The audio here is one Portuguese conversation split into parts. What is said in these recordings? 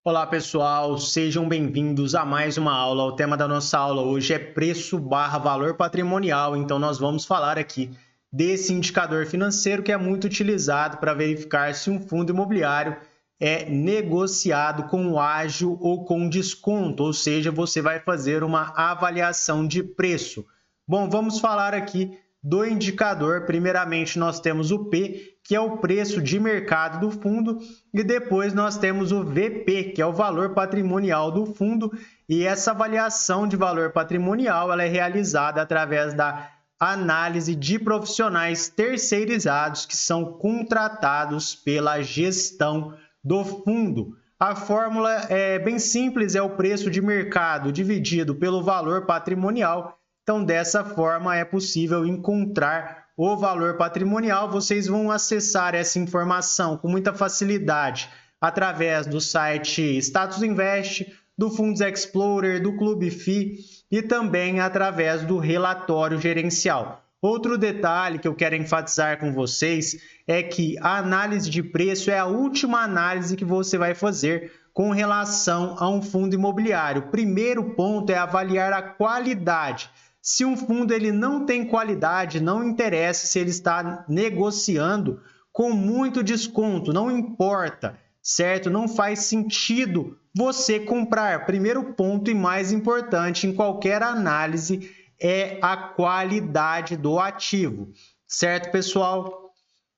Olá pessoal, sejam bem-vindos a mais uma aula. O tema da nossa aula hoje é preço barra valor patrimonial, então nós vamos falar aqui desse indicador financeiro que é muito utilizado para verificar se um fundo imobiliário é negociado com ágio ou com desconto, ou seja, você vai fazer uma avaliação de preço. Bom, vamos falar aqui do indicador. Primeiramente, nós temos o P, que é o preço de mercado do fundo, e depois nós temos o VP, que é o valor patrimonial do fundo, e essa avaliação de valor patrimonial ela é realizada através da análise de profissionais terceirizados que são contratados pela gestão do fundo. A fórmula é bem simples, é o preço de mercado dividido pelo valor patrimonial. Então, dessa forma, é possível encontrar o valor patrimonial. Vocês vão acessar essa informação com muita facilidade através do site Status Invest, do Fundos Explorer, do Clube FI e também através do relatório gerencial. Outro detalhe que eu quero enfatizar com vocês é que a análise de preço é a última análise que você vai fazer com relação a um fundo imobiliário. O primeiro ponto é avaliar a qualidade. Se um fundo ele não tem qualidade, não interessa se ele está negociando com muito desconto, não importa, certo? Não faz sentido você comprar. Primeiro ponto e mais importante em qualquer análise é a qualidade do ativo, certo, pessoal?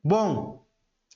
Bom,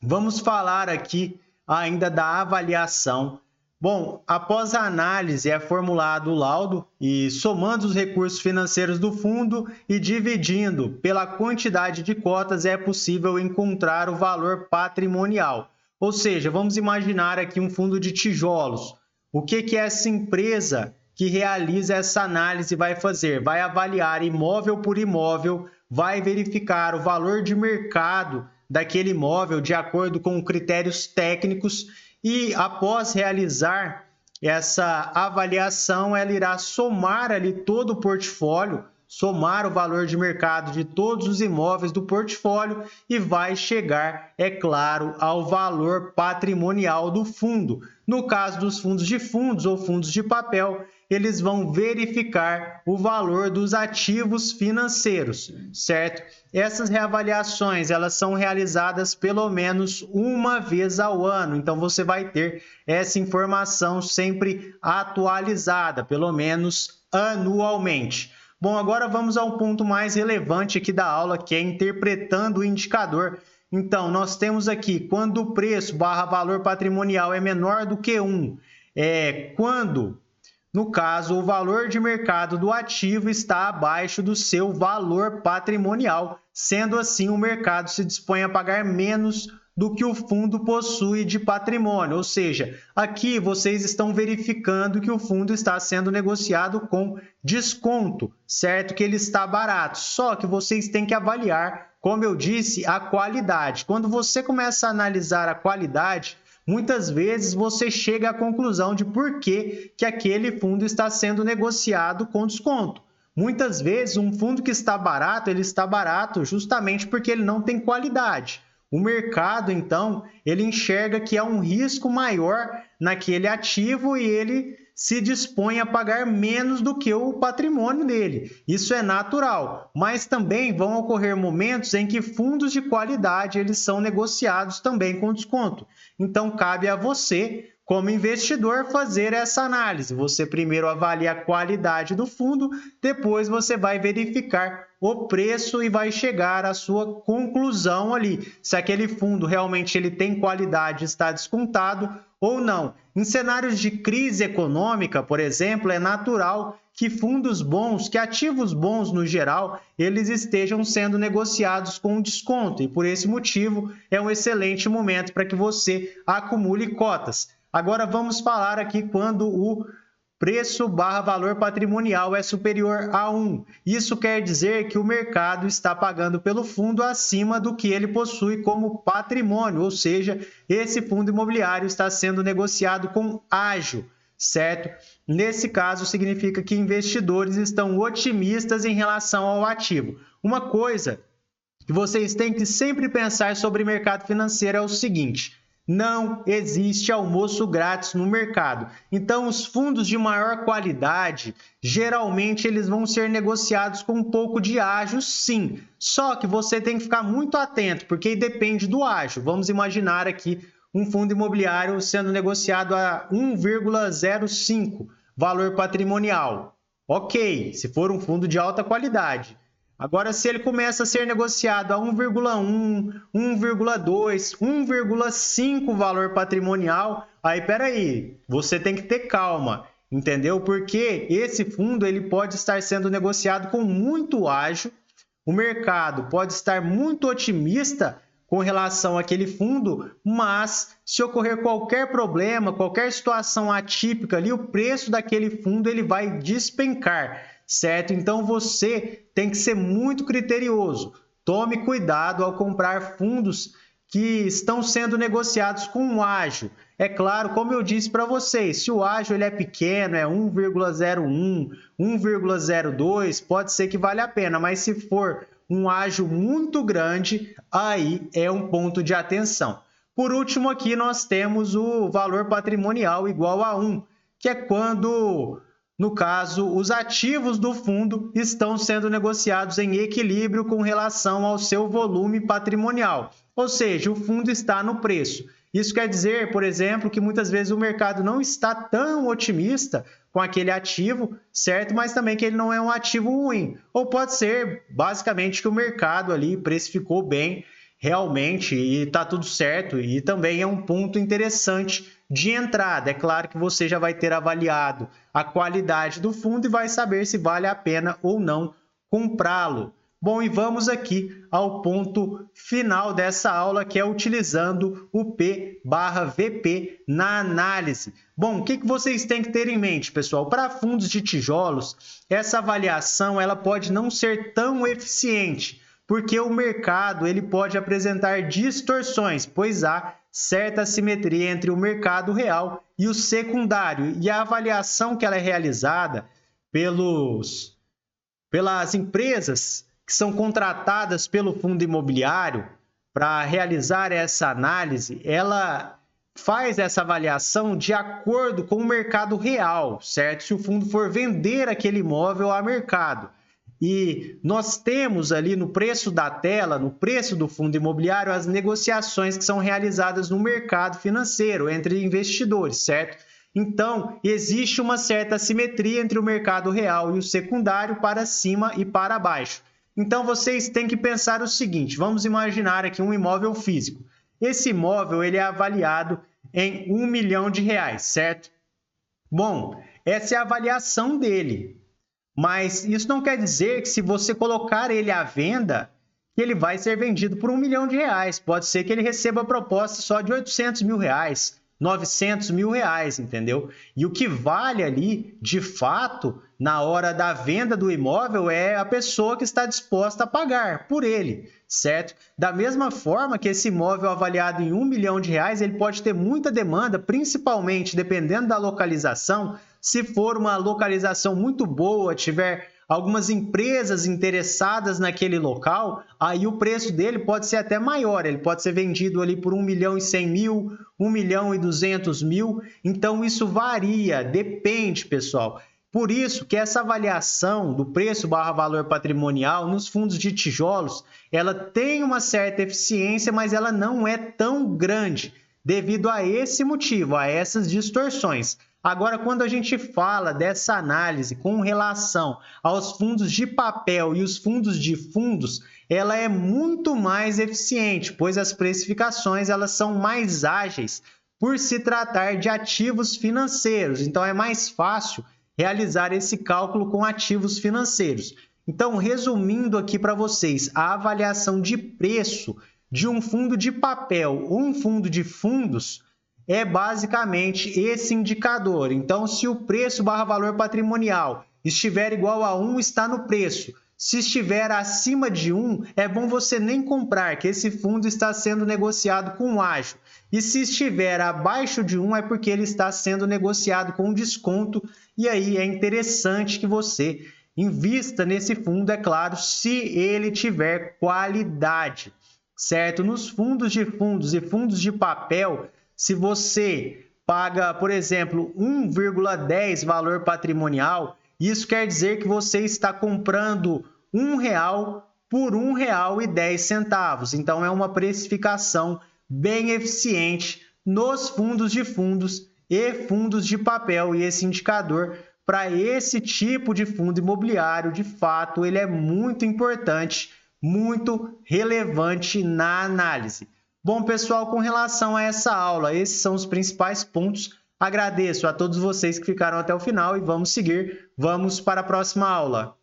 vamos falar aqui ainda da avaliação. Bom, após a análise é formulado o laudo e somando os recursos financeiros do fundo e dividindo pela quantidade de cotas é possível encontrar o valor patrimonial. Ou seja, vamos imaginar aqui um fundo de tijolos. O que essa empresa que realiza essa análise vai fazer? Vai avaliar imóvel por imóvel, vai verificar o valor de mercado daquele imóvel de acordo com critérios técnicos e, após realizar essa avaliação, ela irá somar ali todo o portfólio, somar o valor de mercado de todos os imóveis do portfólio e vai chegar, é claro, ao valor patrimonial do fundo. No caso dos fundos de fundos ou fundos de papel, eles vão verificar o valor dos ativos financeiros, certo? Essas reavaliações, elas são realizadas pelo menos uma vez ao ano, então você vai ter essa informação sempre atualizada, pelo menos anualmente. Bom, agora vamos ao ponto mais relevante aqui da aula, que é interpretando o indicador. Então, nós temos aqui, quando o preço barra valor patrimonial é menor do que 1, quando, no caso, o valor de mercado do ativo está abaixo do seu valor patrimonial, sendo assim, o mercado se dispõe a pagar menos do que o fundo possui de patrimônio, ou seja, aqui vocês estão verificando que o fundo está sendo negociado com desconto, certo? Que ele está barato, só que vocês têm que avaliar, como eu disse, a qualidade. Quando você começa a analisar a qualidade, muitas vezes você chega à conclusão de por que aquele fundo está sendo negociado com desconto. Muitas vezes um fundo que está barato, ele está barato justamente porque ele não tem qualidade. O mercado, então, ele enxerga que há um risco maior naquele ativo e ele se dispõe a pagar menos do que o patrimônio dele. Isso é natural, mas também vão ocorrer momentos em que fundos de qualidade eles são negociados também com desconto. Então, cabe a você, como investidor, fazer essa análise. Você primeiro avalia a qualidade do fundo, depois você vai verificar o preço e vai chegar à sua conclusão ali, se aquele fundo realmente ele tem qualidade, está descontado ou não. Em cenários de crise econômica, por exemplo, é natural que fundos bons, que ativos bons no geral, eles estejam sendo negociados com desconto e por esse motivo é um excelente momento para que você acumule cotas. Agora vamos falar aqui quando o preço barra valor patrimonial é superior a 1. Isso quer dizer que o mercado está pagando pelo fundo acima do que ele possui como patrimônio, ou seja, esse fundo imobiliário está sendo negociado com ágio, certo? Nesse caso, significa que investidores estão otimistas em relação ao ativo. Uma coisa que vocês têm que sempre pensar sobre mercado financeiro é o seguinte: Não existe almoço grátis no mercado. Então, os fundos de maior qualidade, geralmente eles vão ser negociados com um pouco de ágio, sim. Só que você tem que ficar muito atento, porque depende do ágio. Vamos imaginar aqui um fundo imobiliário sendo negociado a 1,05 valor patrimonial. Ok, se for um fundo de alta qualidade. Agora, se ele começa a ser negociado a 1,1, 1,2, 1,5 valor patrimonial, aí peraí, você tem que ter calma, entendeu? Porque esse fundo ele pode estar sendo negociado com muito ágio, o mercado pode estar muito otimista com relação àquele fundo, mas se ocorrer qualquer problema, qualquer situação atípica ali, o preço daquele fundo ele vai despencar, certo? Então você tem que ser muito criterioso. Tome cuidado ao comprar fundos que estão sendo negociados com ágio. É claro, como eu disse para vocês, se o ágio ele é pequeno, é 1,01, 1,02, pode ser que vale a pena, mas se for um ágio muito grande, aí é um ponto de atenção. Por último, aqui nós temos o valor patrimonial igual a 1, que é quando, no caso, os ativos do fundo estão sendo negociados em equilíbrio com relação ao seu volume patrimonial, ou seja, o fundo está no preço. Isso quer dizer, por exemplo, que muitas vezes o mercado não está tão otimista com aquele ativo, certo? Mas também que ele não é um ativo ruim. Ou pode ser, basicamente, que o mercado ali precificou bem realmente e está tudo certo. E também é um ponto interessante de entrada. É claro que você já vai ter avaliado a qualidade do fundo e vai saber se vale a pena ou não comprá-lo. Bom, e vamos aqui ao ponto final dessa aula, que é utilizando o P/VP na análise. Bom, o que vocês têm que ter em mente, pessoal? Para fundos de tijolos, essa avaliação ela pode não ser tão eficiente, porque o mercado ele pode apresentar distorções, pois há certa assimetria entre o mercado real e o secundário, e a avaliação que ela é realizada pelas empresas que são contratadas pelo fundo imobiliário para realizar essa análise, ela faz essa avaliação de acordo com o mercado real, certo? Se o fundo for vender aquele imóvel a mercado. E nós temos ali no preço da tela, no preço do fundo imobiliário, as negociações que são realizadas no mercado financeiro entre investidores, certo? Então, existe uma certa assimetria entre o mercado real e o secundário para cima e para baixo. Então, vocês têm que pensar o seguinte, vamos imaginar aqui um imóvel físico. Esse imóvel ele é avaliado em R$1 milhão, certo? Bom, essa é a avaliação dele. Mas isso não quer dizer que se você colocar ele à venda, ele vai ser vendido por R$1 milhão. Pode ser que ele receba a proposta só de R$800 mil, R$900 mil, entendeu? E o que vale ali, de fato, na hora da venda do imóvel é a pessoa que está disposta a pagar por ele, certo? Da mesma forma que esse imóvel avaliado em R$1 milhão, ele pode ter muita demanda, principalmente dependendo da localização. Se for uma localização muito boa, tiver algumas empresas interessadas naquele local, aí o preço dele pode ser até maior, ele pode ser vendido ali por R$1 milhão e 100 mil, R$1 milhão e 200 mil, então isso varia, depende, pessoal. Por isso que essa avaliação do preço/valor patrimonial nos fundos de tijolos, ela tem uma certa eficiência, mas ela não é tão grande, devido a esse motivo, a essas distorções. Agora, quando a gente fala dessa análise com relação aos fundos de papel e os fundos de fundos, ela é muito mais eficiente, pois as precificações elas são mais ágeis por se tratar de ativos financeiros. Então, é mais fácil realizar esse cálculo com ativos financeiros. Então, resumindo aqui para vocês, a avaliação de preço de um fundo de papel ou um fundo de fundos é basicamente esse indicador. Então, se o preço/valor patrimonial estiver igual a 1, está no preço. Se estiver acima de 1, é bom você nem comprar, que esse fundo está sendo negociado com ágio. E se estiver abaixo de 1, é porque ele está sendo negociado com desconto. E aí é interessante que você invista nesse fundo, é claro, se ele tiver qualidade, certo? Nos fundos de fundos e fundos de papel, se você paga, por exemplo, 1,10 valor patrimonial, isso quer dizer que você está comprando R$ 1 por R$ 1,10. Então, é uma precificação bem eficiente nos fundos de fundos e fundos de papel. E esse indicador, para esse tipo de fundo imobiliário, de fato, ele é muito importante, muito relevante na análise. Bom, pessoal, com relação a essa aula, esses são os principais pontos. Agradeço a todos vocês que ficaram até o final e vamos seguir. Vamos para a próxima aula.